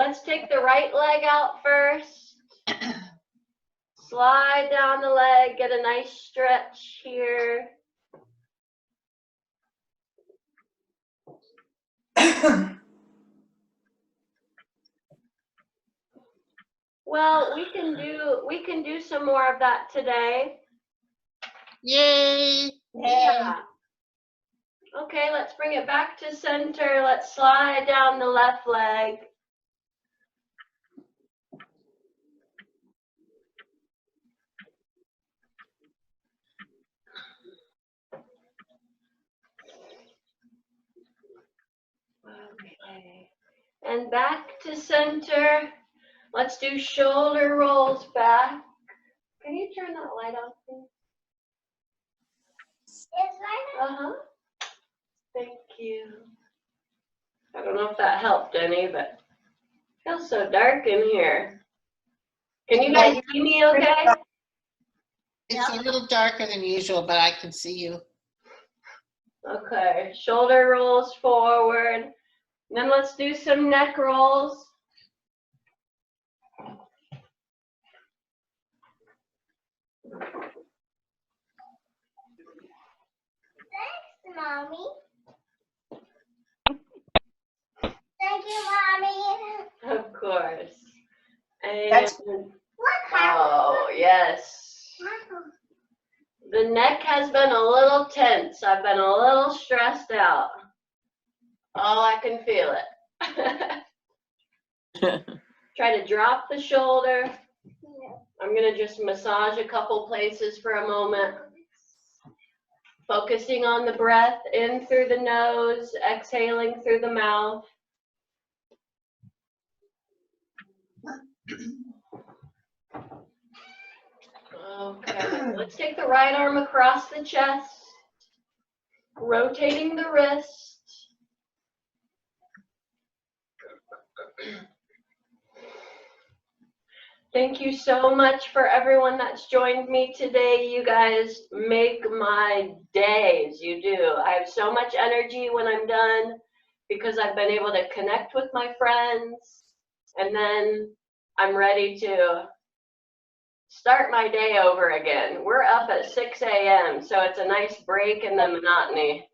Let's take the right leg out first. Slide down the leg, get a nice stretch here. Well, we can do some more of that today. Yay! Yeah. Okay, let's bring it back to center. Let's slide down the left leg. Okay. And back to center. Let's do shoulder rolls back. Can you turn that light off, please? Uh-huh. Thank you. I don't know if that helped any, but it feels so dark in here. Can you guys see me okay? It's a little darker than usual, but I can see you. Okay, shoulder rolls forward. Then let's do some neck rolls. Thanks, Mommy. Thank you, Mommy. Of course. And Look, oh, yes. The neck has been a little tense. I've been a little stressed out. Oh, I can feel it. Try to drop the shoulder. I'm going to just massage a couple places for a moment. Focusing on the breath in through the nose, exhaling through the mouth. Okay, let's take the right arm across the chest, rotating the wrist. Thank you so much for everyone that's joined me today. You guys make my days. You do. I have so much energy when I'm done because I've been able to connect with my friends, and then I'm ready to start my day over again. We're up at 6 a.m., so it's a nice break in the monotony.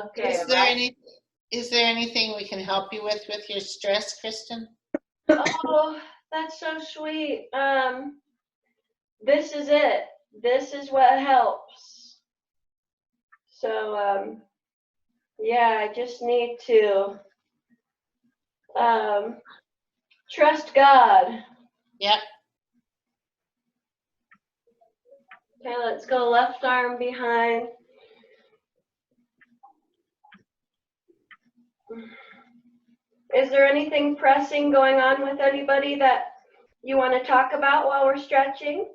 Okay. Is there anything we can help you with your stress, Kristen? Oh, that's so sweet. This is it. This is what helps. So, yeah, I just need to trust God. Yep. Okay, let's go left arm behind. Is there anything pressing going on with anybody that you want to talk about while we're stretching?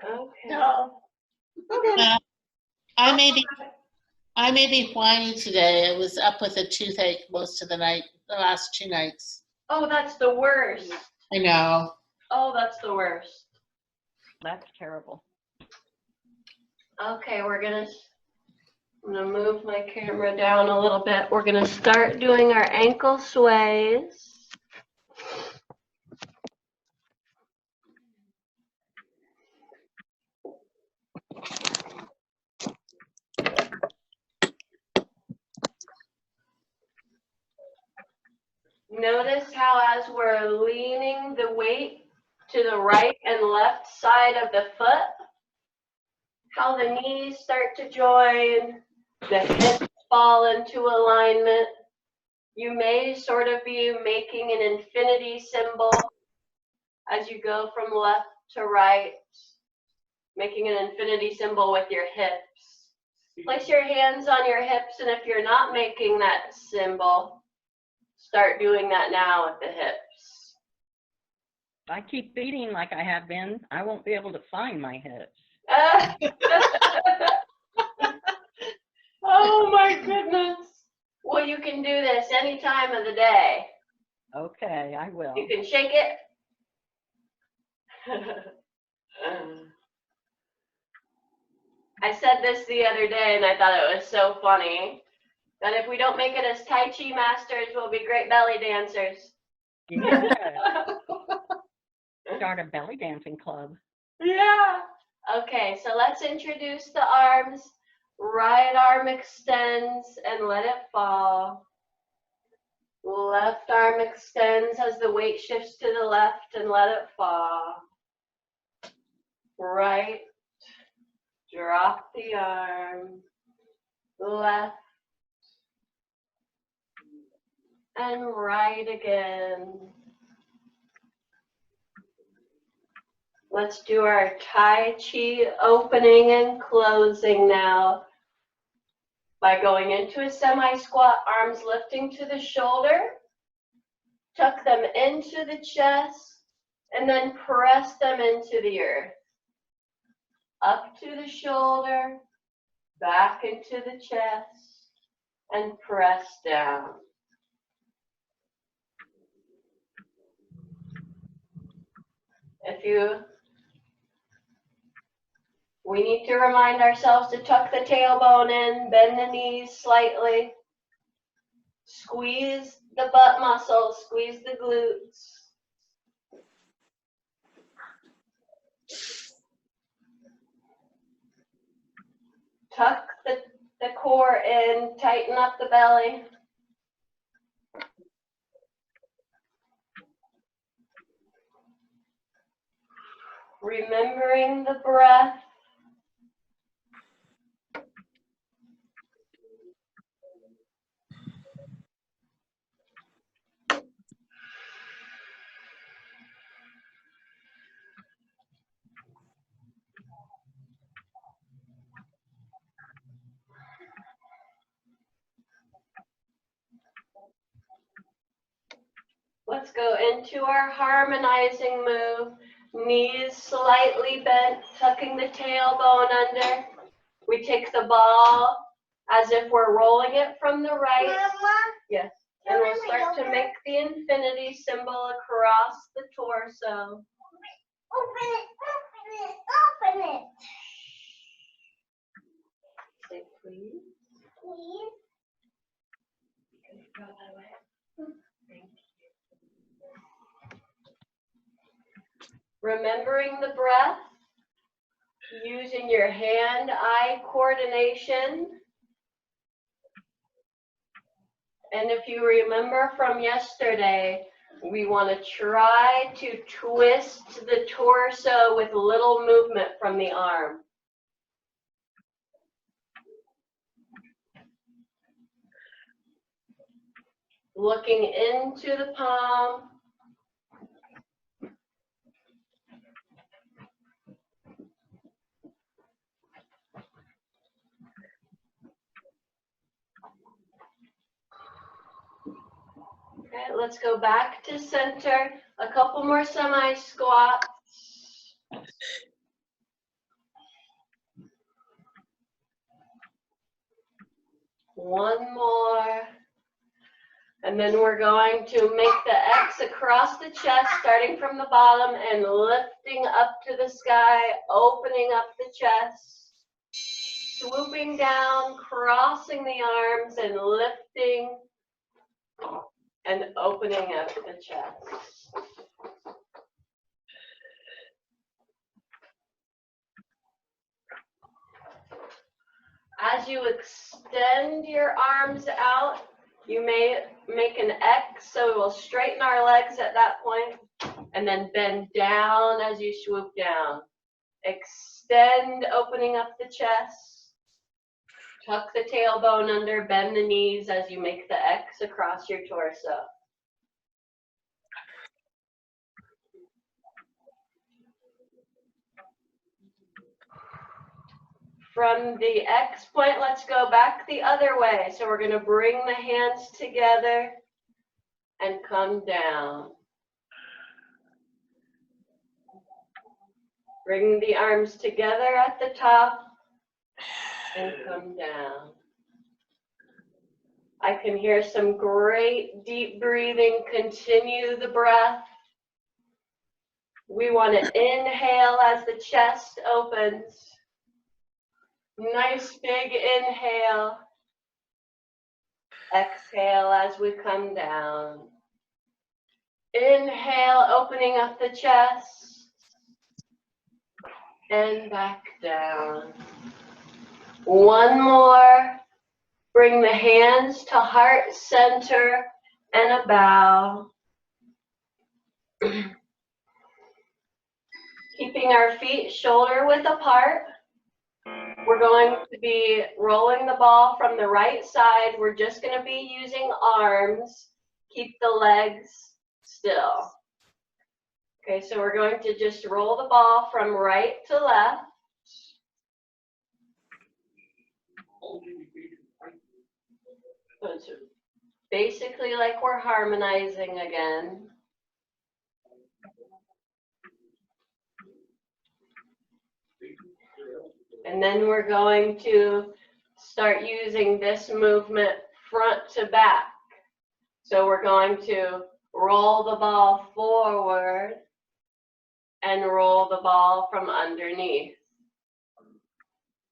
Okay. No. Okay. I may be whiny today. I was up with a toothache most of the night, the last 2 nights. Oh, that's the worst. I know. Oh, that's the worst. That's terrible. Okay, I'm gonna move my camera down a little bit. We're gonna start doing our ankle sways. Notice how as we're leaning the weight to the right and left side of the foot, how the knees start to join, the hips fall into alignment. You may sort of be making an infinity symbol as you go from left to right, making an infinity symbol with your hips. Place your hands on your hips, and if you're not making that symbol, start doing that now with the hips. If I keep eating like I have been, I won't be able to find my hips. Oh my goodness. Well, you can do this any time of the day. Okay, I will. You can shake it. I said this the other day and I thought it was so funny. And if we don't make it as Tai Chi masters, we'll be great belly dancers. Yeah. Start a belly dancing club. Yeah. Okay, so let's introduce the arms. Right arm extends and let it fall. Left arm extends as the weight shifts to the left and let it fall. Right, drop the arm. Left and right again. Let's do our Tai Chi opening and closing now. By going into a semi-squat, arms lifting to the shoulder, tuck them into the chest, and then press them into the earth. Up to the shoulder, back into the chest, and press down. We need to remind ourselves to tuck the tailbone in, bend the knees slightly, squeeze the butt muscles, squeeze the glutes. Tuck the core in, tighten up the belly. Remembering the breath. Let's go into our harmonizing move. Knees slightly bent, tucking the tailbone under. We take the ball as if we're rolling it from the right. Mama, Yes. And we'll start to make the infinity symbol across the torso. open it, open it. Say please. Please. Can you go that way? Thank you. Remembering the breath, using your hand-eye coordination. And if you remember from yesterday, we want to try to twist the torso with little movement from the arm. Looking into the palm. Okay, let's go back to center. A couple more semi-squats. One more. And then we're going to make the X across the chest, starting from the bottom and lifting up to the sky, opening up the chest, swooping down, crossing the arms and lifting and opening up the chest. As you extend your arms out, you may make an X, so we'll straighten our legs at that point, and then bend down as you swoop down. Extend, opening up the chest. Tuck the tailbone under, bend the knees as you make the X across your torso. From the X point, let's go back the other way. So we're going to bring the hands together and come down. Bring the arms together at the top and come down. I can hear some great deep breathing. Continue the breath. We want to inhale as the chest opens. Nice big inhale. Exhale as we come down. Inhale, opening up the chest. And back down. One more. Bring the hands to heart center and a bow. Keeping our feet shoulder width apart. We're going to be rolling the ball from the right side. We're just going to be using arms. Keep the legs still. Okay, so we're going to just roll the ball from right to left. So it's basically like we're harmonizing again. And then we're going to start using this movement front to back. So we're going to roll the ball forward and roll the ball from underneath.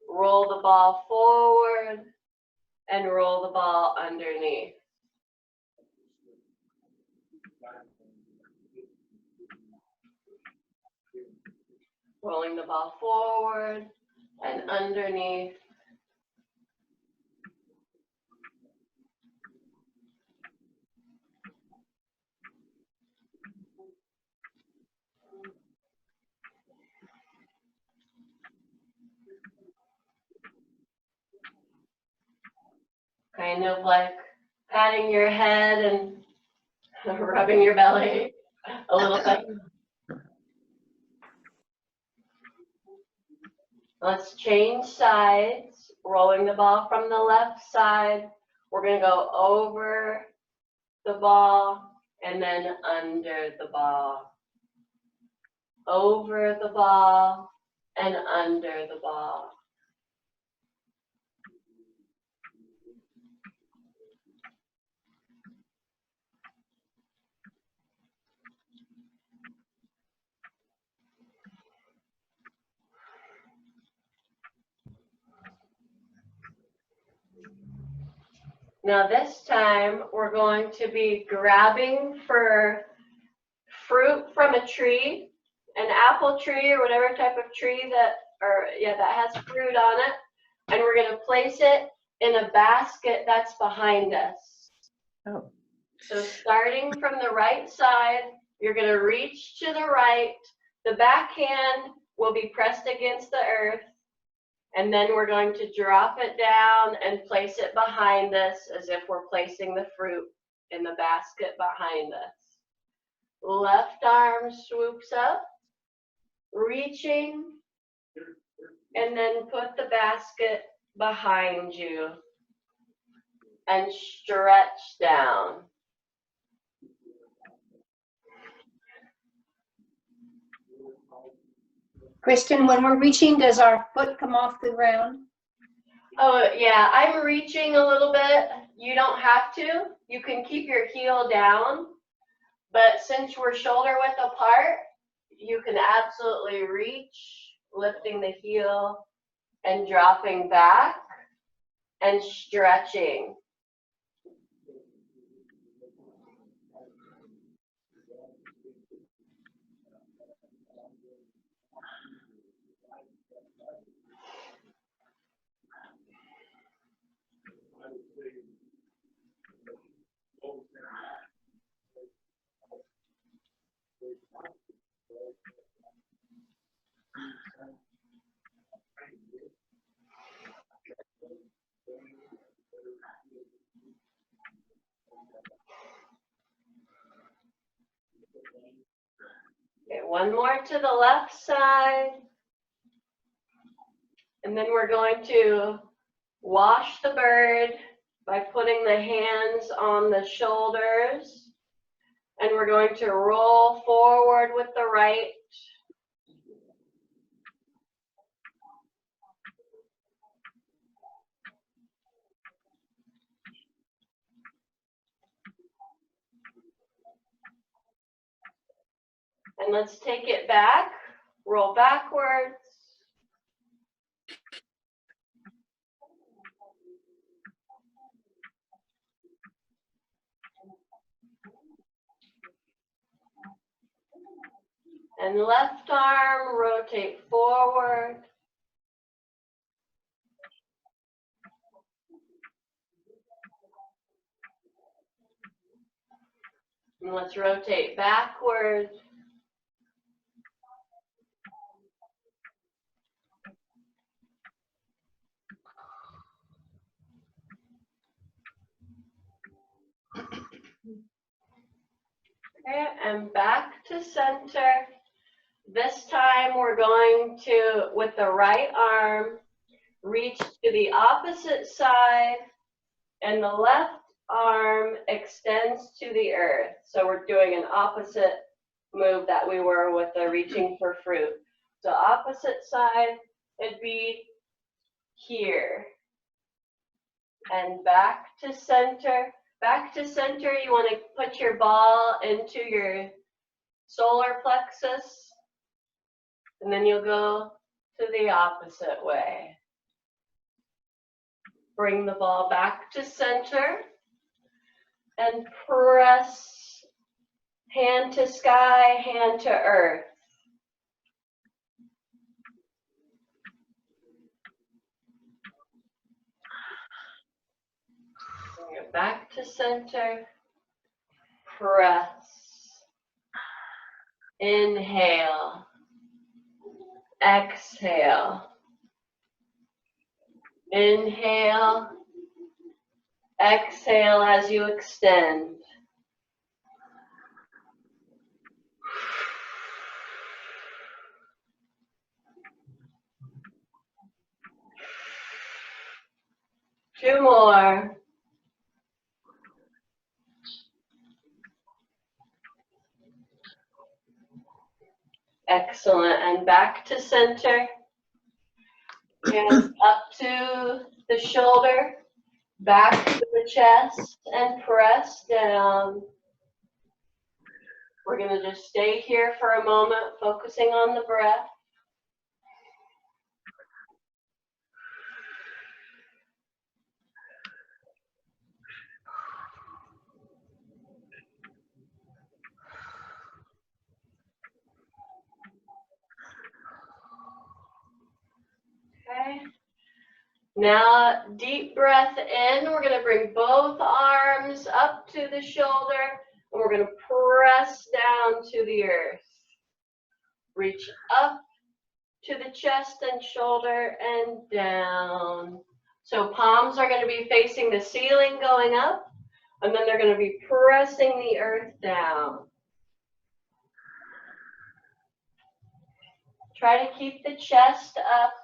Roll the ball forward and roll the ball underneath. Rolling the ball forward and underneath. Kind of like patting your head and rubbing your belly a little bit. Let's change sides, rolling the ball from the left side. We're going to go over the ball and then under the ball. Over the ball and under the ball. Now this time we're going to be grabbing for fruit from a tree, an apple tree or whatever type of tree that has fruit on it, and we're going to place it in a basket that's behind us. Oh. So starting from the right side, you're going to reach to the right. The back hand will be pressed against the earth. And then we're going to drop it down and place it behind us as if we're placing the fruit in the basket behind us. Left arm swoops up, reaching, and then put the basket behind you and stretch down. Kristen, when we're reaching, does our foot come off the ground? Oh, yeah, I'm reaching a little bit. You don't have to. You can keep your heel down. But since we're shoulder width apart, you can absolutely reach, lifting the heel and dropping back and stretching. Okay, one more to the left side. And then we're going to wash the bird by putting the hands on the shoulders. And we're going to roll forward with the right. And let's take it back, roll backwards. And left arm, rotate forward. And let's rotate backward. Okay, and back to center. This time we're going to, with the right arm, reach to the opposite side, and the left arm extends to the earth. So we're doing an opposite move that we were with the reaching for fruit. So opposite side, it'd be here. And back to center. Back to center, you want to put your ball into your solar plexus, and then you'll go to the opposite way. Bring the ball back to center and press hand to sky, hand to earth. Bring it back to center. Press. Inhale. Exhale. Inhale. Exhale as you extend. Two more. Excellent. And back to center. Hands up to the shoulder, back to the chest, and press down. We're going to just stay here for a moment, focusing on the breath. Okay. Now, deep breath in. We're going to bring both arms up to the shoulder, and we're going to press down to the earth. Reach up to the chest and shoulder and down. So palms are going to be facing the ceiling going up, and then they're going to be pressing the earth down. Try to keep the chest up.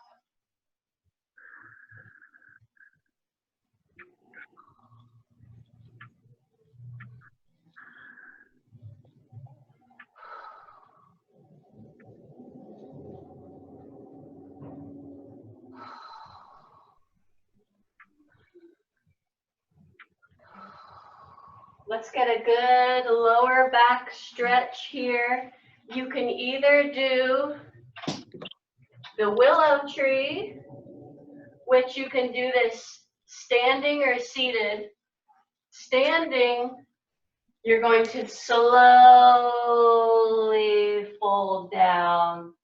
Let's get a good lower back stretch here. You can either do the willow tree, which you can do this standing or seated. Standing, you're going to slowly fold down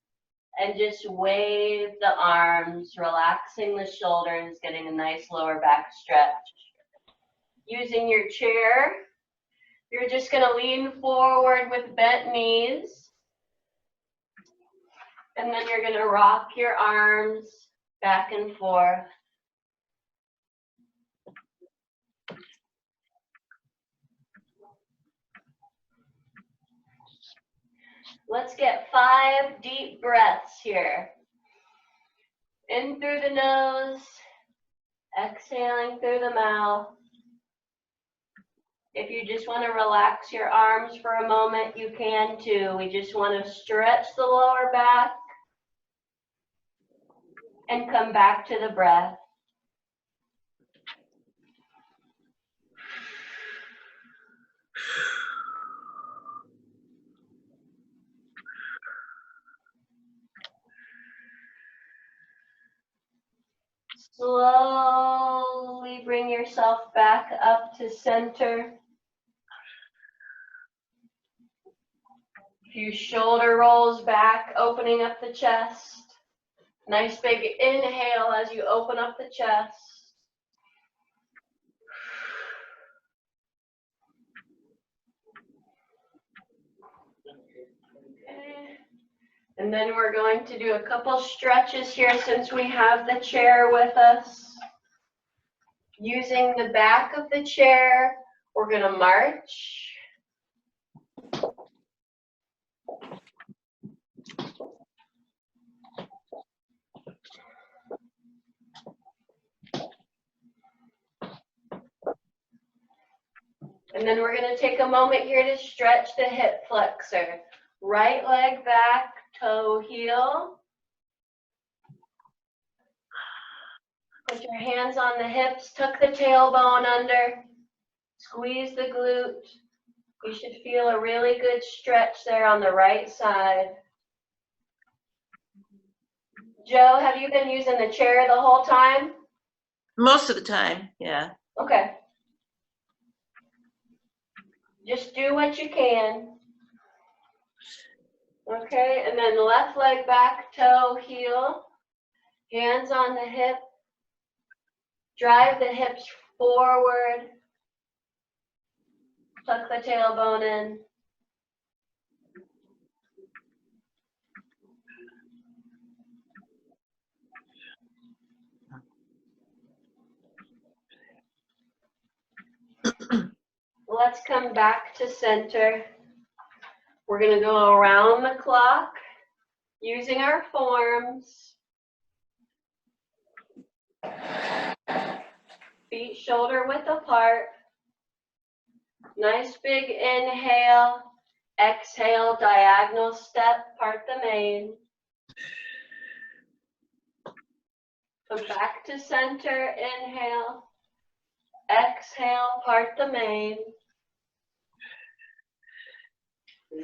and just wave the arms, relaxing the shoulders, getting a nice lower back stretch. Using your chair, you're just going to lean forward with bent knees. And then you're going to rock your arms back and forth. Let's get 5 deep breaths here. In through the nose, exhaling through the mouth. If you just want to relax your arms for a moment, you can too. We just want to stretch the lower back and come back to the breath. Slowly bring yourself back up to center. Few shoulder rolls back, opening up the chest. Nice big inhale as you open up the chest. Okay. And then we're going to do a couple stretches here since we have the chair with us. Using the back of the chair, we're going to march. And then we're going to take a moment here to stretch the hip flexor. Right leg back, toe heel. Put your hands on the hips, tuck the tailbone under, squeeze the glute. You should feel a really good stretch there on the right side. Joe, have you been using the chair the whole time? Most of the time, yeah. Okay. Just do what you can. Okay, and then left leg back, toe, heel. Hands on the hip. Drive the hips forward. Tuck the tailbone in. Let's come back to center. We're going to go around the clock using our forms. Feet shoulder width apart. Nice big inhale. Exhale, diagonal step, part the mane. Come back to center, inhale. Exhale, part the mane.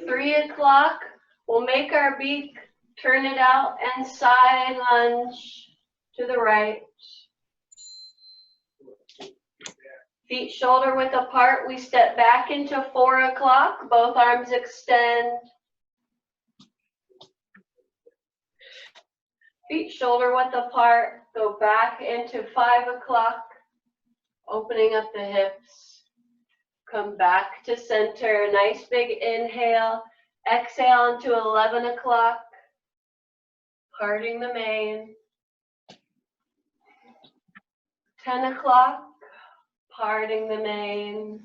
3 o'clock, we'll make our beak, turn it out, and side lunge to the right. Feet shoulder width apart, we step back into 4 o'clock, both arms extend. Feet shoulder width apart, go back into 5 o'clock, opening up the hips. Come back to center, nice big inhale. Exhale into 11 o'clock, parting the mane. 10 o'clock, parting the mane.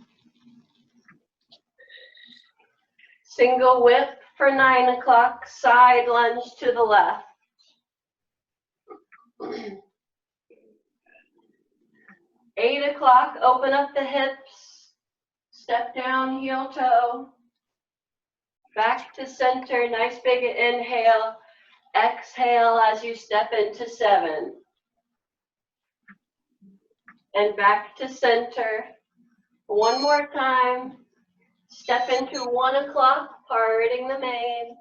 Single whip for 9 o'clock, side lunge to the left. 8 o'clock, open up the hips. Step down, heel toe. Back to center, nice big inhale. Exhale as you step into 7. And back to center. One more time. Step into 1 o'clock, parting the mane.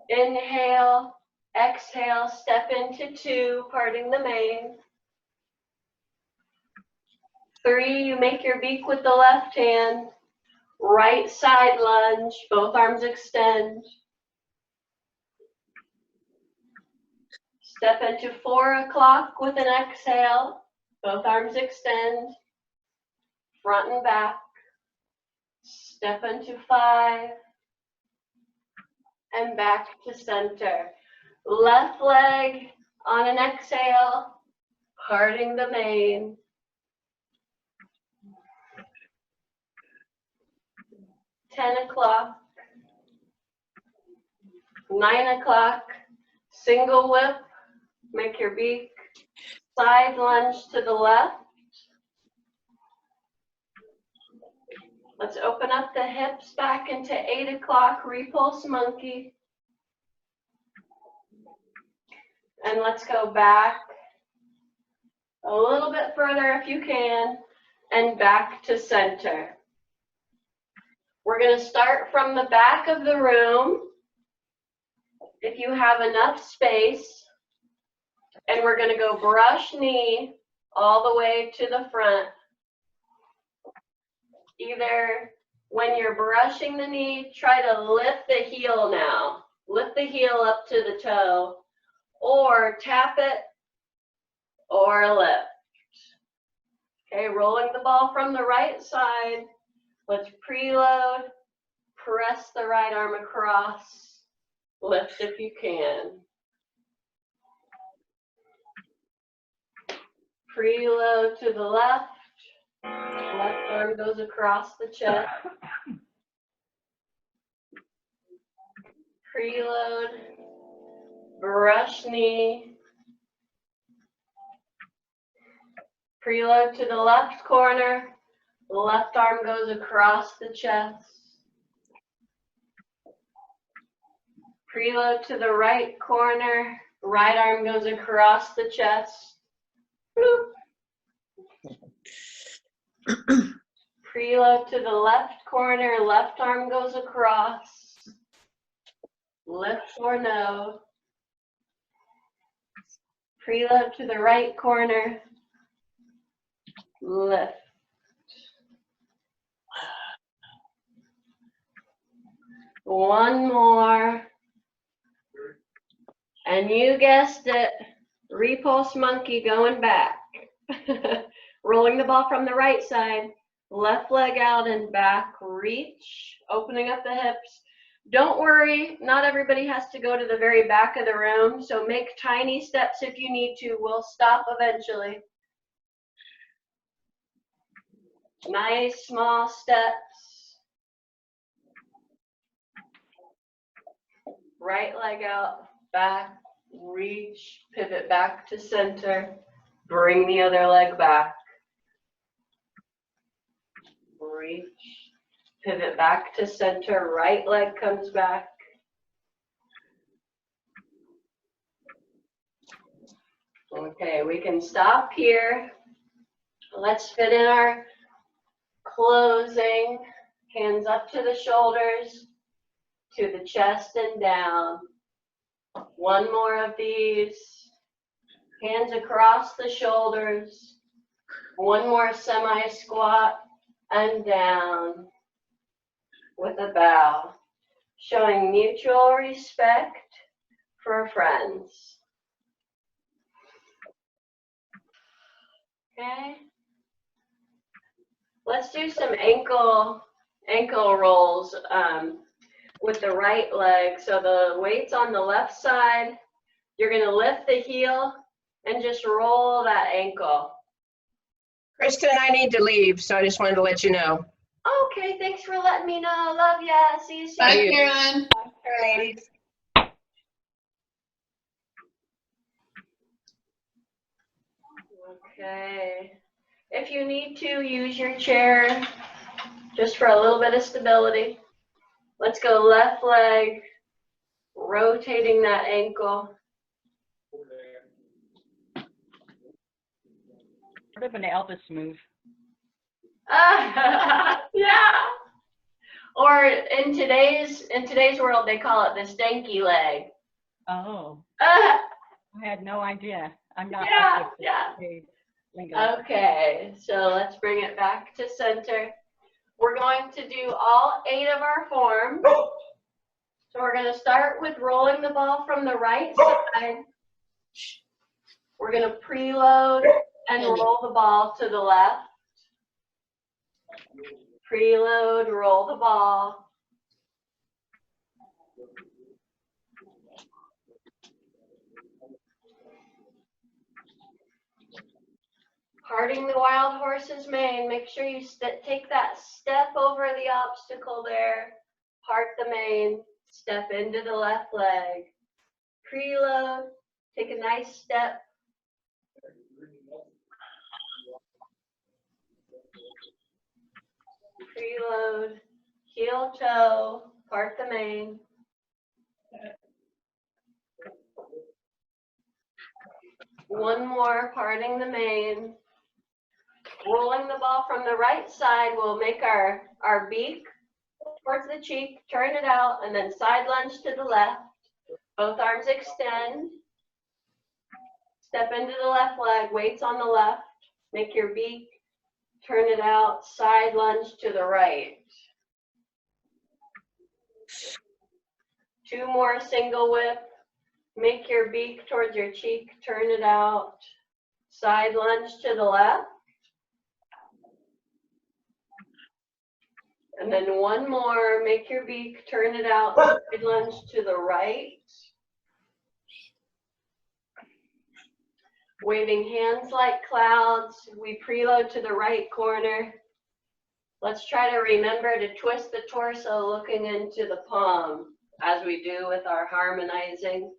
Inhale, exhale, step into 2, parting the mane. 3, you make your beak with the left hand. Right side lunge, both arms extend. Step into 4 o'clock with an exhale, both arms extend. Front and back. Step into 5. And back to center. Left leg on an exhale, parting the mane. 10 o'clock, 9 o'clock, single whip, make your beak, side lunge to the left. Let's open up the hips back into 8 o'clock, repulse monkey. And let's go back a little bit further if you can, and back to center. We're going to start from the back of the room, if you have enough space, and we're going to go brush knee all the way to the front. Either When you're brushing the knee, try to lift the heel now. Lift the heel up to the toe, or tap it, or lift. Okay, rolling the ball from the right side. Let's preload, press the right arm across, lift if you can. Preload to the left, left arm goes across the chest. Preload, brush knee. Preload to the left corner, left arm goes across the chest. Preload to the right corner, right arm goes across the chest. Bloop. Preload to the left corner, left arm goes across. Lift or no. Preload to the right corner, lift. One more. And you guessed it, repulse monkey going back. Rolling the ball from the right side, left leg out and back, reach, opening up the hips. Don't worry, not everybody has to go to the very back of the room, so make tiny steps if you need to. We'll stop eventually. Nice small steps. Right leg out, back, reach, pivot back to center, bring the other leg back. Reach, pivot back to center, right leg comes back. Okay, we can stop here. Let's fit in our closing. Hands up to the shoulders, to the chest and down. One more of these. Hands across the shoulders. One more semi-squat and down with a bow, showing mutual respect for friends. Okay. Let's do some ankle rolls with the right leg. So the weight's on the left side. You're going to lift the heel and just roll that ankle. Kristen, I need to leave, so I just wanted to let you know. Okay, thanks for letting me know. Love ya. See you soon. Bye, you. Carolyn. Ladies. Okay. If you need to, use your chair just for a little bit of stability. Let's go left leg, rotating that ankle. Sort of an Elvis move. Yeah. Or in today's world, they call it the stanky leg. Oh, Uh, I had no idea. I'm not. Yeah, up with yeah. the lingo. Okay, so let's bring it back to center. We're going to do all 8 of our forms. So we're going to start with rolling the ball from the right side. We're going to preload and roll the ball to the left. Preload, roll the ball. Parting the wild horse's mane. Make sure you take that step over the obstacle there. Part the mane. Step into the left leg. Preload. Take a nice step. Preload. Heel toe. Part the mane. One more, parting the mane. Rolling the ball from the right side, we'll make our beak towards the cheek, turn it out, and then side lunge to the left. Both arms extend. Step into the left leg, weights on the left. Make your beak, turn it out, side lunge to the right. 2 more single whip. Make your beak towards your cheek, turn it out. Side lunge to the left. And then 1 more, make your beak, turn it out, side lunge to the right. Waving hands like clouds, we preload to the right corner. Let's try to remember to twist the torso looking into the palm as we do with our harmonizing.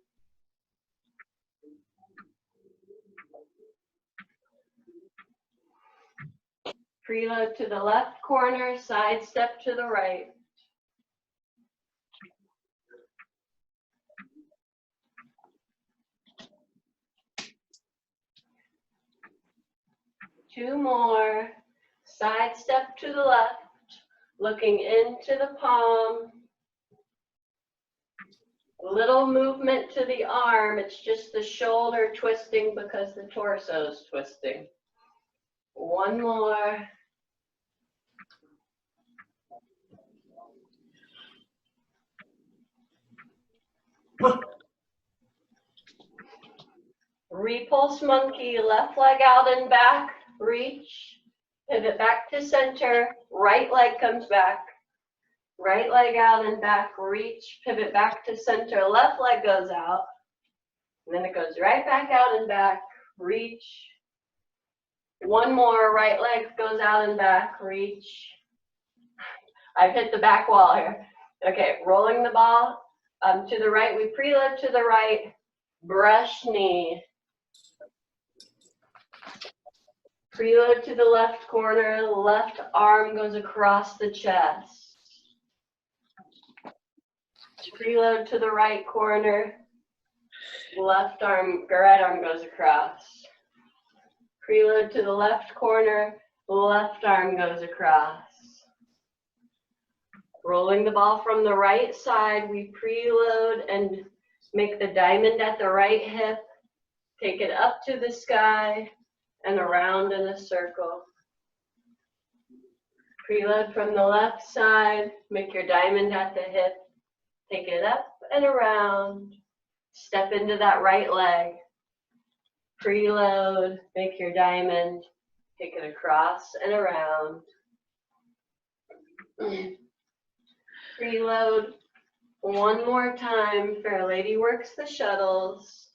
Preload to the left corner, side step to the right. Two more, side step to the left, looking into the palm. Little movement to the arm, it's just the shoulder twisting because the torso's twisting. 1 more. Repulse monkey, left leg out and back, reach, pivot back to center, right leg comes back. Right leg out and back, reach, pivot back to center, left leg goes out. And then it goes right back out and back, reach. 1 more, right leg goes out and back, reach. I've hit the back wall here. Okay, rolling the ball to the right, we preload to the right, brush knee. Preload to the left corner, left arm goes across the chest. Preload to the right corner, left arm, right arm goes across. Preload to the left corner, left arm goes across. Rolling the ball from the right side, we preload and make the diamond at the right hip. Take it up to the sky and around in a circle. Preload from the left side, make your diamond at the hip. Take it up and around. Step into that right leg. Preload, make your diamond. Take it across and around. Preload 1 more time. Fair Lady works the shuttles.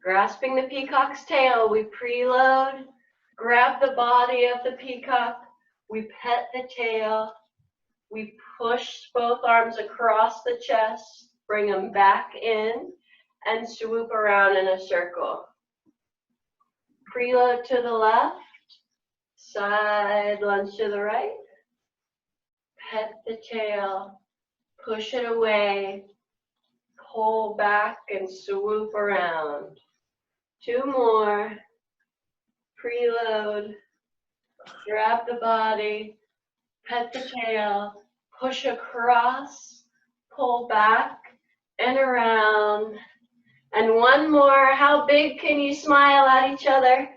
Grasping the peacock's tail, we preload. Grab the body of the peacock. We pet the tail. We push both arms across the chest, bring them back in, and swoop around in a circle. Preload to the left, side lunge to the right, pet the tail, push it away, pull back and swoop around. 2 more, preload, grab the body, pet the tail, push across, pull back and around. And 1 more, how big can you smile at each other?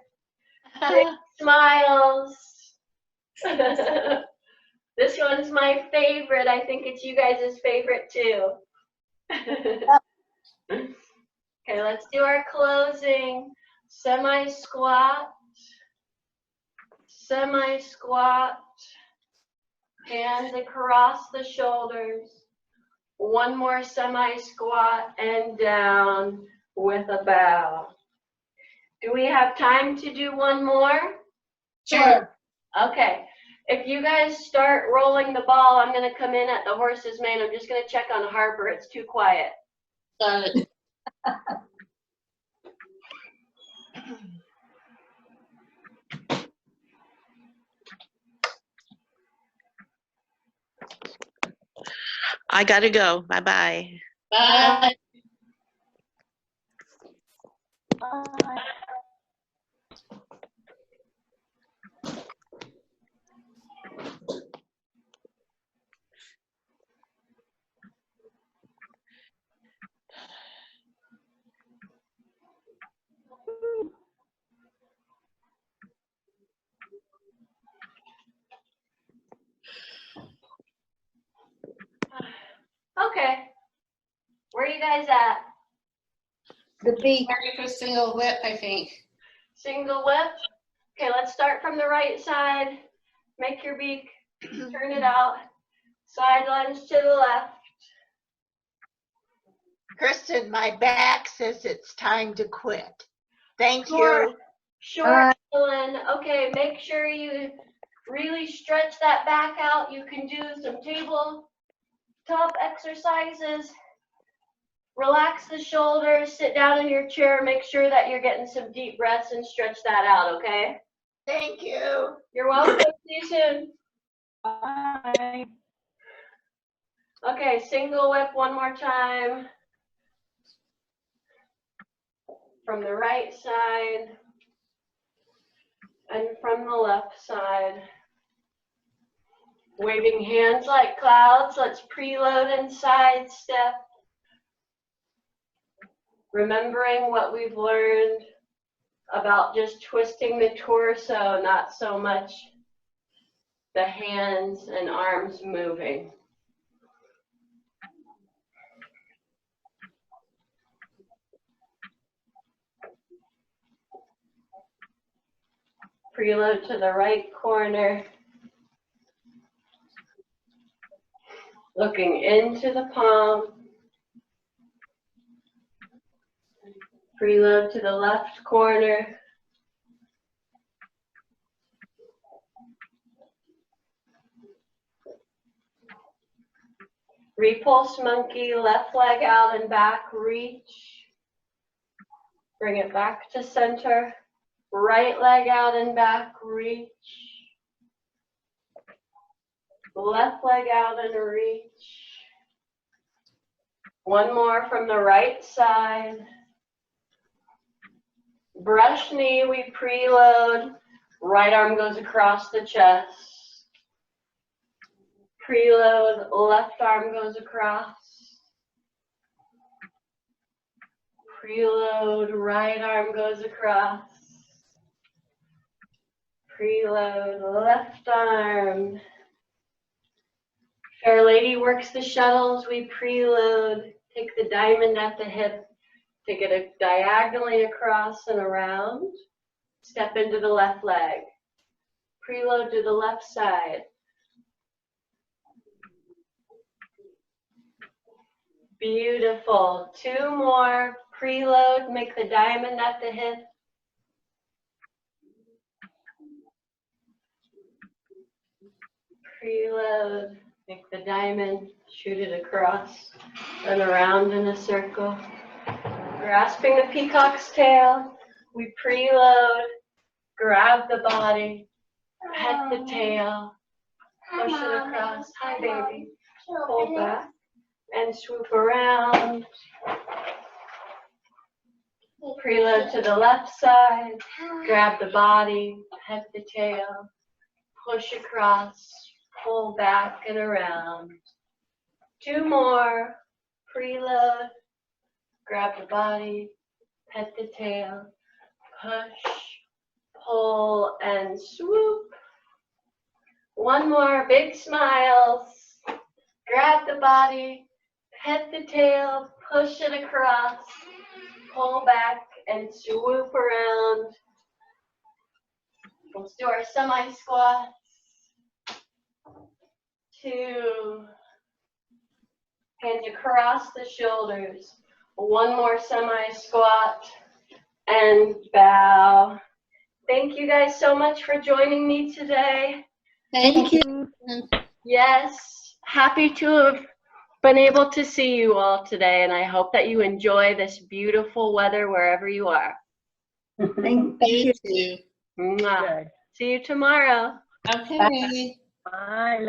Big smiles. This one's my favorite. I think it's you guys' favorite too. Okay, let's do our closing. Semi-squat, semi-squat. Hands across the shoulders. 1 more semi-squat and down with a bow. Do we have time to do 1 more? Sure. Okay. If you guys start rolling the ball, I'm going to come in at the horse's mane. I'm just going to check on Harper. It's too quiet. Got it. I gotta go. Bye-bye. Bye. guys at? The beak. Ready for single whip, I think. Single whip. Okay, let's start from the right side. Make your beak, turn it out. Side lunge to the left. Kristen, my back says it's time to quit. Thank Sure. you. Short, Ellen. Okay, make sure you really stretch that back out. You can do some tabletop exercises. Relax the shoulders, sit down in your chair. Make sure that you're getting some deep breaths and stretch that out, okay? Thank you. You're welcome. See you soon. Bye. Okay, single whip one more time. From the right side and from the left side. Waving hands like clouds. Let's preload and side step. Remembering what we've learned about just twisting the torso, not so much the hands and arms moving. Preload to the right corner. Looking into the palm. Preload to the left corner. Repulse monkey, left leg out and back, reach. Bring it back to center. Right leg out and back, reach. Left leg out and reach. One more from the right side. Brush knee, we preload. Right arm goes across the chest. Preload, left arm goes across. Preload, right arm goes across. Preload, left arm. Fair lady works the shuttles, we preload. Take the diamond at the hip. Take it diagonally across and around. Step into the left leg. Preload to the left side. Beautiful. Two more. Preload. Make the diamond at the hip. Preload. Make the diamond. Shoot it across and around in a circle. Grasping the peacock's tail, we preload, grab the body, pet the tail, push it across, hi baby, hold back, and swoop around. Preload to the left side, grab the body, pet the tail, push across, pull back and around. Two more, preload. Grab the body, pet the tail, push, pull, and swoop. One more, big smiles. Grab the body, pet the tail, push it across, pull back, and swoop around. Let's do our semi-squats. 2. Hands across the shoulders. One more semi-squat and bow. Thank you guys so much for joining me today. Thank you. Yes, happy to have been able to see you all today, and I hope that you enjoy this beautiful weather wherever you are. Thank You you. too. Mwah. Good. See you tomorrow. Okay. Bye, ladies.